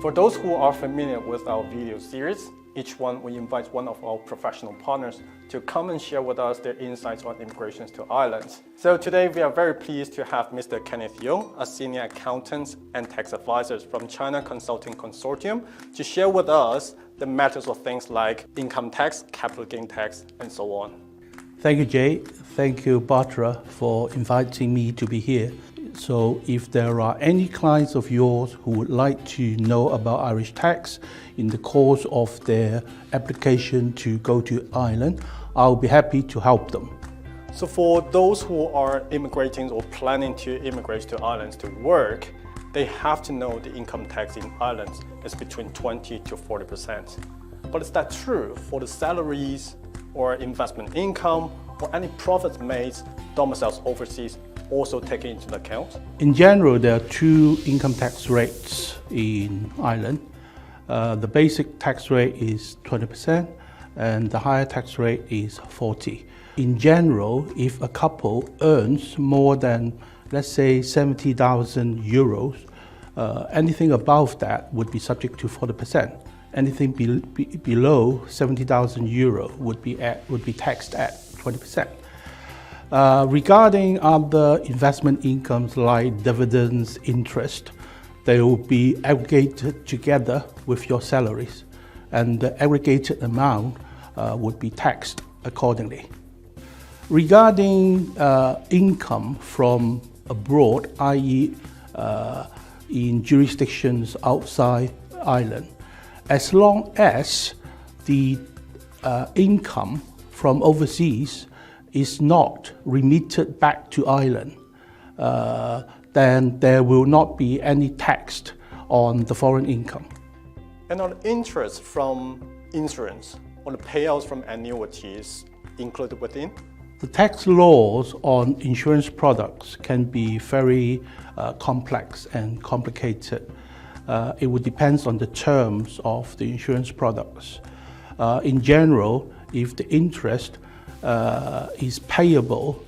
For those who are familiar with our video series, each one we invite one of our professional partners to come and share with us their insights on immigrations to Ireland. So today we are very pleased to have Mr. Kenneth Yeung, a senior accountant and tax advisor from China Consulting Consortium, to share with us the matters of things like income tax, capital gain tax, and so on. Thank you, Jay. Thank you, Bartra, for inviting me to be here. So if there are any clients of yours who would like to know about Irish tax in the course of their application to go to Ireland, I'll be happy to help them. So for those who are immigrating or planning to immigrate to Ireland to work, they have to know the income tax in Ireland is between 20 to 40%. But is that true for the salaries or investment income or any profits made domiciled overseas also taken into account? In general, there are two income tax rates in Ireland. The basic tax rate is 20% and the higher tax rate is 40%. In general, if a couple earns more than, let's say, 70,000 euros, anything above that would be subject to 40%. Anything below 70,000 euro would be taxed at 20%. Regarding other investment incomes like dividends, interest, they will be aggregated together with your salaries, and the aggregated amount would be taxed accordingly. Regarding income from abroad, i.e. in jurisdictions outside Ireland, as long as the income from overseas is not remitted back to Ireland, then there will not be any tax on the foreign income. And on interest from insurance or the payouts from annuities included within? The tax laws on insurance products can be very complex and complicated. It would depend on the terms of the insurance products. In general, if the interest is payable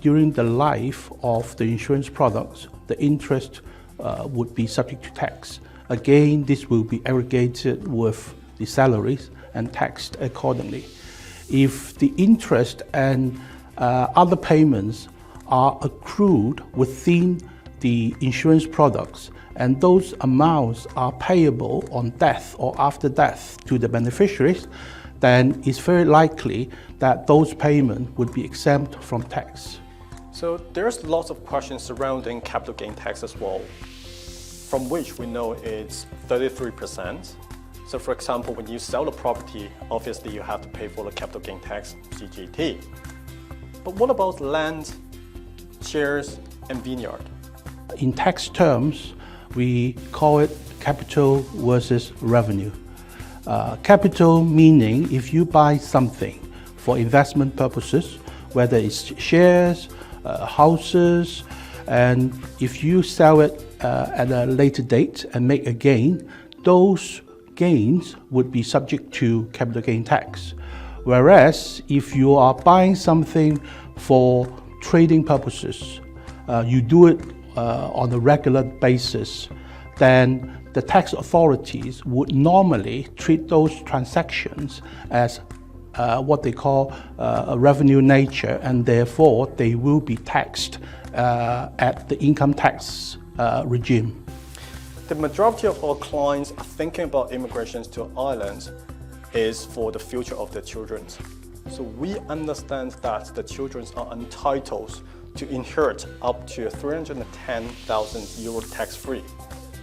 during the life of the insurance products, the interest would be subject to tax. Again, this will be aggregated with the salaries and taxed accordingly. If the interest and other payments are accrued within the insurance products and those amounts are payable on death or after death to the beneficiaries, then it's very likely that those payments would be exempt from tax. So there's lots of questions surrounding capital gain tax as well, from which we know it's 33%. So for example, when you sell the property, obviously you have to pay for the capital gain tax, CGT. But what about land, shares, and vineyard? In tax terms, we call it capital versus revenue. Capital meaning if you buy something for investment purposes, whether it's shares, houses, and if you sell it at a later date and make a gain, those gains would be subject to capital gain tax. Whereas if you are buying something for trading purposes, you do it on a regular basis, then the tax authorities would normally treat those transactions as what they call a revenue nature, and therefore they will be taxed at the income tax regime. The majority of our clients are thinking about immigrations to Ireland is for the future of their children. So we understand that the children are entitled to inherit up to 310,000 euro tax-free.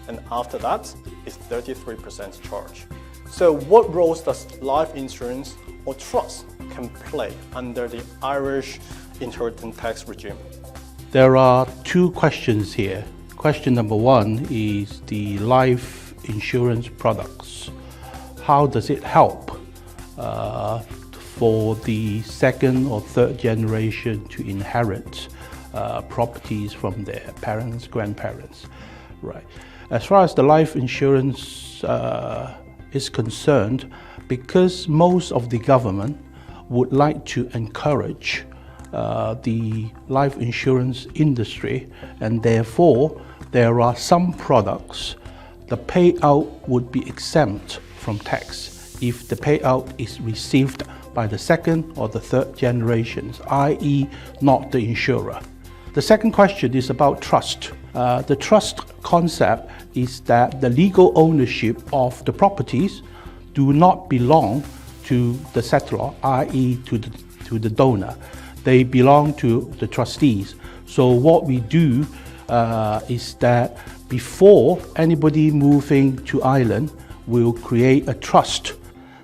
And after that, it's 33% charge. So what roles does life insurance or trust can play under the Irish inheritance tax regime? There are two questions here. Question number one is the life insurance products. How does it help for the second or third generation to inherit properties from their parents, grandparents? Right. As far as the life insurance is concerned, because most of the government would like to encourage the life insurance industry, and therefore there are some products the payout would be exempt from tax if the payout is received by the second or the third generations, i.e. not the insurer. The second question is about trust. The trust concept is that the legal ownership of the properties do not belong to the settlor, i.e. to the donor. They belong to the trustees. So what we do is that before anybody moving to Ireland, we'll create a trust.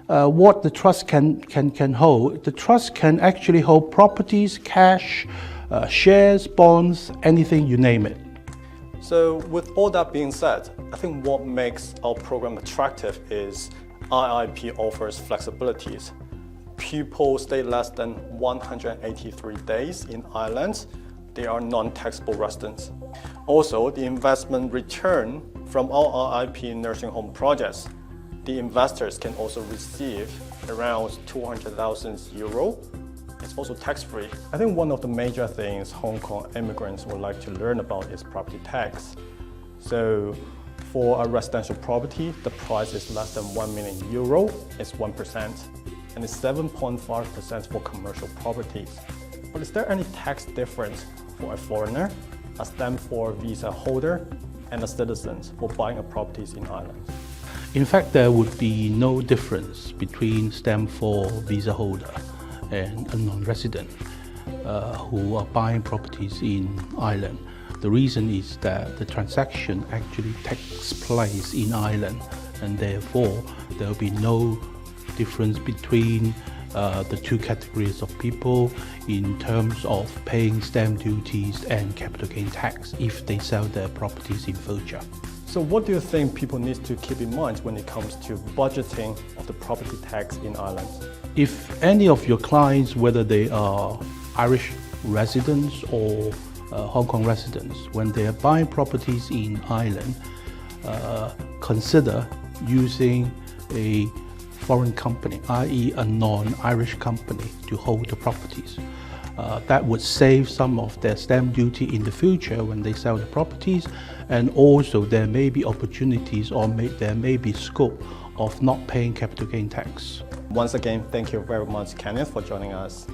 What the trust can hold, the trust can actually hold properties, cash, shares, bonds, anything, you name it. So with all that being said, I think what makes our program attractive is IIP offers flexibilities. People stay less than 183 days in Ireland. They are non-taxable residents. Also, the investment return from our IIP nursing home projects, the investors can also receive around 200,000 euro. It's also tax-free. I think one of the major things Hong Kong immigrants would like to learn about is property tax. So for a residential property, the price is less than 1 million euro, it's 1%, and it's 7.5% for commercial properties. But is there any tax difference for a foreigner, a stamp for visa holder, and a citizen for buying a properties in Ireland? In fact, there would be no difference between stamp for visa holder and a non-resident who are buying properties in Ireland. The reason is that the transaction actually takes place in Ireland, and therefore there will be no difference between the two categories of people in terms of paying stamp duties and capital gain tax if they sell their properties in future. So what do you think people need to keep in mind when it comes to budgeting of the property tax in Ireland? If any of your clients, whether they are Irish residents or Hong Kong residents, when they are buying properties in Ireland, consider using a foreign company, i.e. a non-Irish company, to hold the properties. That would save some of their stamp duty in the future when they sell the properties, and also there may be opportunities or there may be scope of not paying capital gain tax. Once again, thank you very much, Kenneth, for joining us.